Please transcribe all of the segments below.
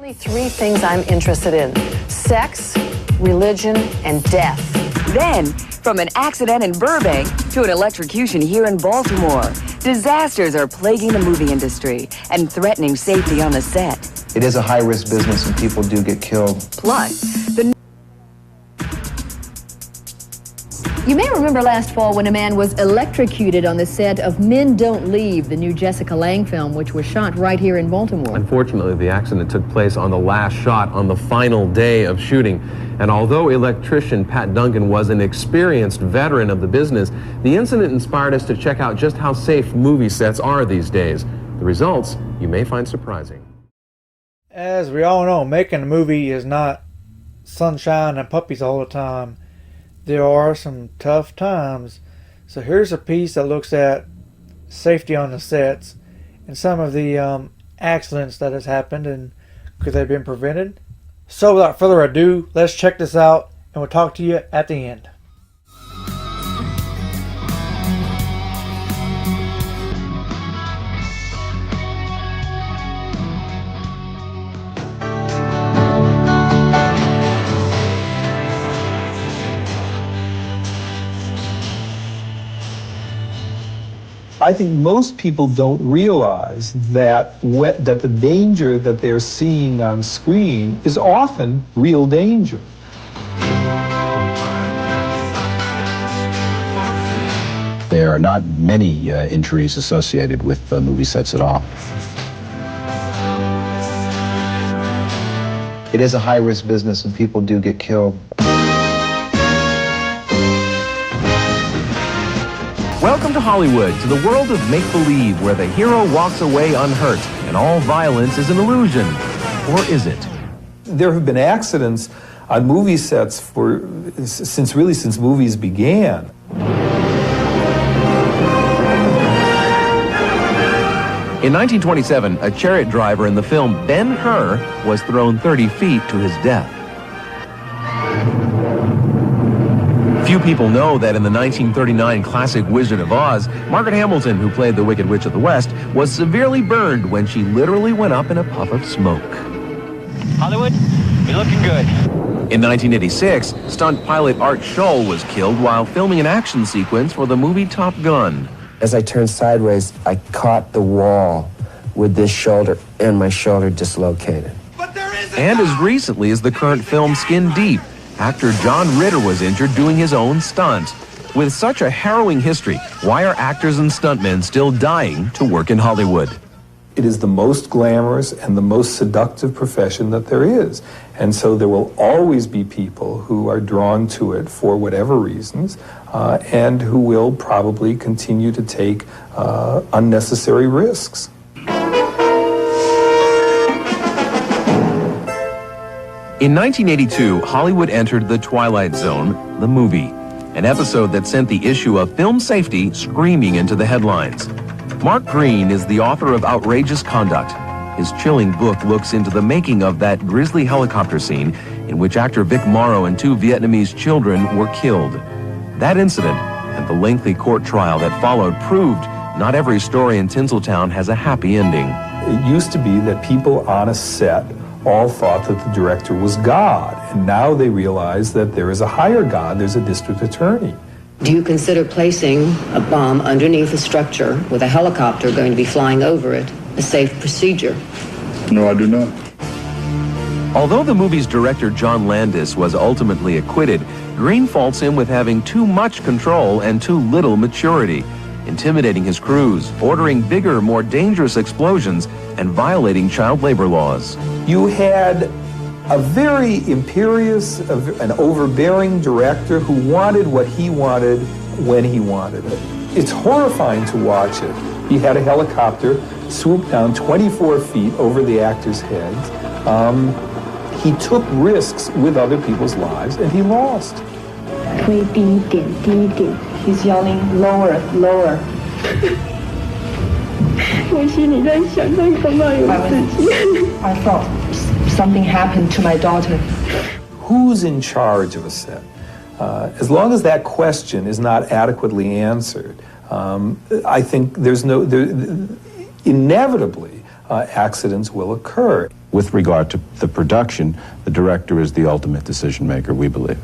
Only three things I'm interested in: sex, religion, and death. Then, from an accident in Burbank to an electrocution here in Baltimore, disasters are plaguing the movie industry and threatening safety on the set. It is a high-risk business and people do get killed. Plus, you may remember last fall when a man was electrocuted on the set of Men Don't Leave, the new Jessica Lange film, which was shot right here in Baltimore. Unfortunately, the accident took place on the last shot on the final day of shooting. And although electrician Pat Duncan was an experienced veteran of the business, the incident inspired us to check out just how safe movie sets are these days. The results you may find surprising. As we all know, making a movie is not sunshine and puppies all the time. There are some tough times. So here's a piece that looks at safety on the sets and some of the accidents that has happened and could they have been prevented. So without further ado, let's check this out and we'll talk to you at the end. I think most people don't realize that the danger that they're seeing on screen is often real danger. There are not many injuries associated with movie sets at all. It is a high-risk business and people do get killed. Welcome to Hollywood, to the world of make-believe, where the hero walks away unhurt and all violence is an illusion. Or is it? There have been accidents on movie sets since movies began. In 1927, a chariot driver in the film Ben Hur was thrown 30 feet to his death. Few people know that in the 1939 classic Wizard of Oz, Margaret Hamilton, who played the Wicked Witch of the West, was severely burned when she literally went up in a puff of smoke. Hollywood, you're looking good. In 1986, stunt pilot Art Scholl was killed while filming an action sequence for the movie Top Gun. As I turned sideways, I caught the wall with this shoulder, and my shoulder dislocated. And as recently as the current film Skin Deep, actor John Ritter was injured doing his own stunt. With such a harrowing history, why are actors and stuntmen still dying to work in Hollywood? It is the most glamorous and the most seductive profession that there is. And so there will always be people who are drawn to it for whatever reasons, and who will probably continue to take unnecessary risks. In 1982, Hollywood entered the Twilight Zone, the movie, an episode that sent the issue of film safety screaming into the headlines. Mark Green is the author of Outrageous Conduct. His chilling book looks into the making of that grisly helicopter scene in which actor Vic Morrow and two Vietnamese children were killed. That incident and the lengthy court trial that followed proved not every story in Tinseltown has a happy ending. It used to be that people on a set all thought that the director was God, and now they realize that there is a higher God, there's a district attorney. Do you consider placing a bomb underneath a structure with a helicopter going to be flying over it a safe procedure? No, I do not. Although the movie's director John Landis was ultimately acquitted, Green faults him with having too much control and too little maturity, intimidating his crews, ordering bigger, more dangerous explosions, and violating child labor laws. You had a very imperious, an overbearing director who wanted what he wanted when he wanted it. It's horrifying to watch it. He had a helicopter swoop down 24 feet over the actors' heads. He took risks with other people's lives, and he lost. He's yelling, lower, lower. I thought something happened to my daughter. Who's in charge of a set? As long as that question is not adequately answered, I think inevitably, accidents will occur. With regard to the production, the director is the ultimate decision maker, we believe.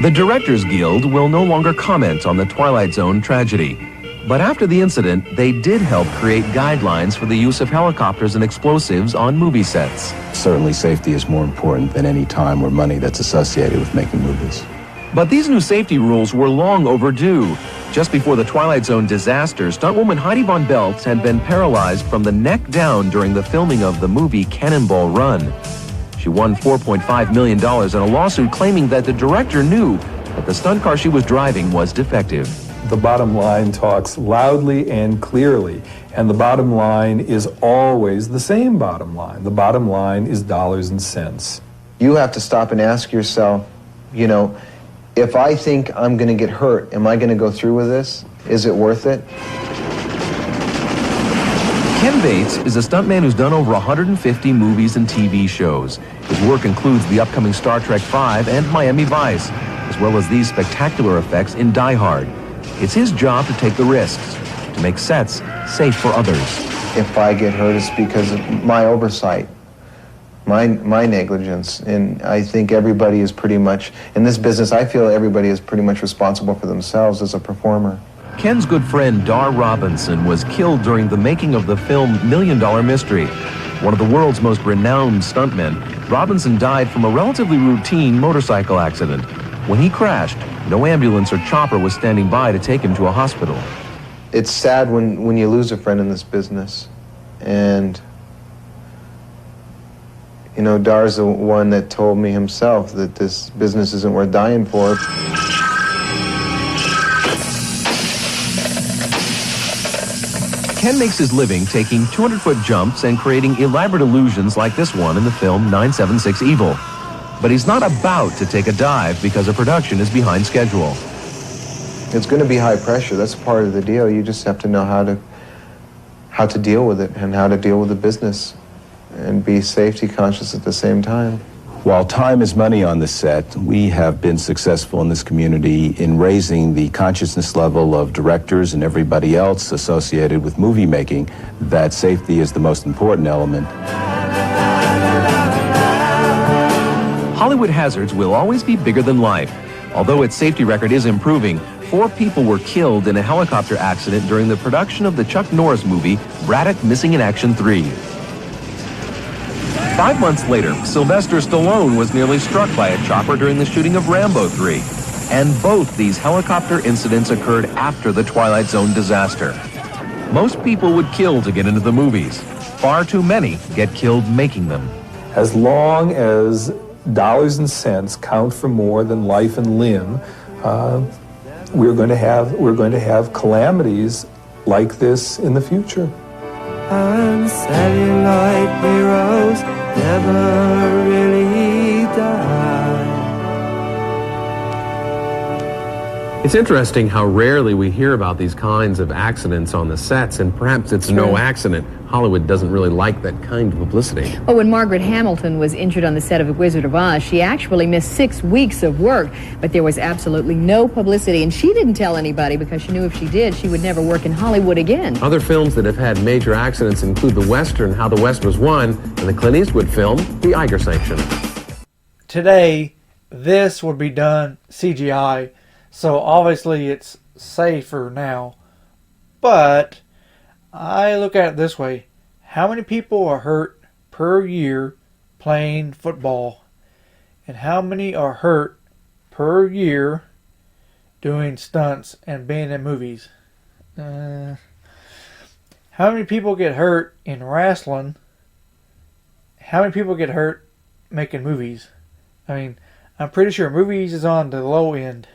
The Directors Guild will no longer comment on the Twilight Zone tragedy. But after the incident, they did help create guidelines for the use of helicopters and explosives on movie sets. Certainly safety is more important than any time or money that's associated with making movies. But these new safety rules were long overdue. Just before the Twilight Zone disaster, stuntwoman Heidi von Beltz had been paralyzed from the neck down during the filming of the movie Cannonball Run. She won $4.5 million in a lawsuit claiming that the director knew that the stunt car she was driving was defective. The bottom line talks loudly and clearly, and the bottom line is always the same bottom line. The bottom line is dollars and cents. You have to stop and ask yourself, you know, if I think I'm going to get hurt, am I going to go through with this? Is it worth it? Ken Bates is a stuntman who's done over 150 movies and TV shows. His work includes the upcoming Star Trek V and Miami Vice, as well as these spectacular effects in Die Hard. It's his job to take the risks, to make sets safe for others. If I get hurt, it's because of my oversight, my negligence. And I think everybody is pretty much, in this business, I feel everybody is pretty much responsible for themselves as a performer. Ken's good friend Dar Robinson was killed during the making of the film $1 Million Mystery. One of the world's most renowned stuntmen, Robinson died from a relatively routine motorcycle accident. When he crashed, no ambulance or chopper was standing by to take him to a hospital. It's sad when you lose a friend in this business. And, you know, Dar's the one that told me himself that this business isn't worth dying for. Ken makes his living taking 200-foot jumps and creating elaborate illusions like this one in the film 976 Evil. But he's not about to take a dive because a production is behind schedule. It's going to be high pressure. That's part of the deal. You just have to know how to deal with it and how to deal with the business and be safety conscious at the same time. While time is money on the set, we have been successful in this community in raising the consciousness level of directors and everybody else associated with movie making that safety is the most important element. Hollywood hazards will always be bigger than life. Although its safety record is improving, 4 people were killed in a helicopter accident during the production of the Chuck Norris movie Braddock Missing in Action 3. 5 months later, Sylvester Stallone was nearly struck by a chopper during the shooting of Rambo 3. And both these helicopter incidents occurred after the Twilight Zone disaster. Most people would kill to get into the movies. Far too many get killed making them. As long as dollars and cents count for more than life and limb, we're going to have calamities like this in the future. And celluloid heroes never really die. It's interesting how rarely we hear about these kinds of accidents on the sets, and perhaps it's no accident. Hollywood doesn't really like that kind of publicity. Well, when Margaret Hamilton was injured on the set of The Wizard of Oz, she actually missed 6 weeks of work, but there was absolutely no publicity, and she didn't tell anybody because she knew if she did, she would never work in Hollywood again. Other films that have had major accidents include the Western How the West Was Won and the Clint Eastwood film, The Iger Sanction. Today, this would be done CGI, so obviously it's safer now, but I look at it this way. How many people are hurt per year playing football? And how many are hurt per year doing stunts and being in movies? How many people get hurt in wrestling? How many people get hurt making movies? I mean, I'm pretty sure movies is on the low end.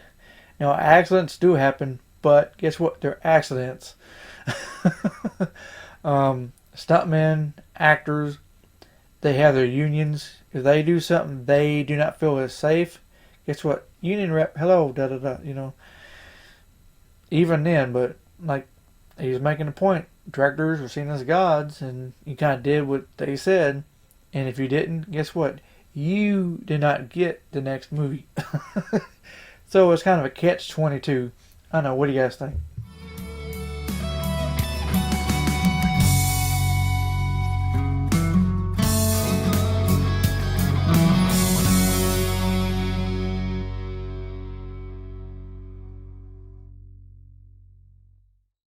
Now, accidents do happen, but guess what? They're accidents. Stuntmen, actors, they have their unions. If they do something they do not feel is safe, guess what? Union rep, hello, da-da-da, you know. Even then, but like he was making a point, directors are seen as gods, and you kind of did what they said. And if you didn't, guess what? You did not get the next movie. So it's kind of a catch-22. I don't know, what do you guys think?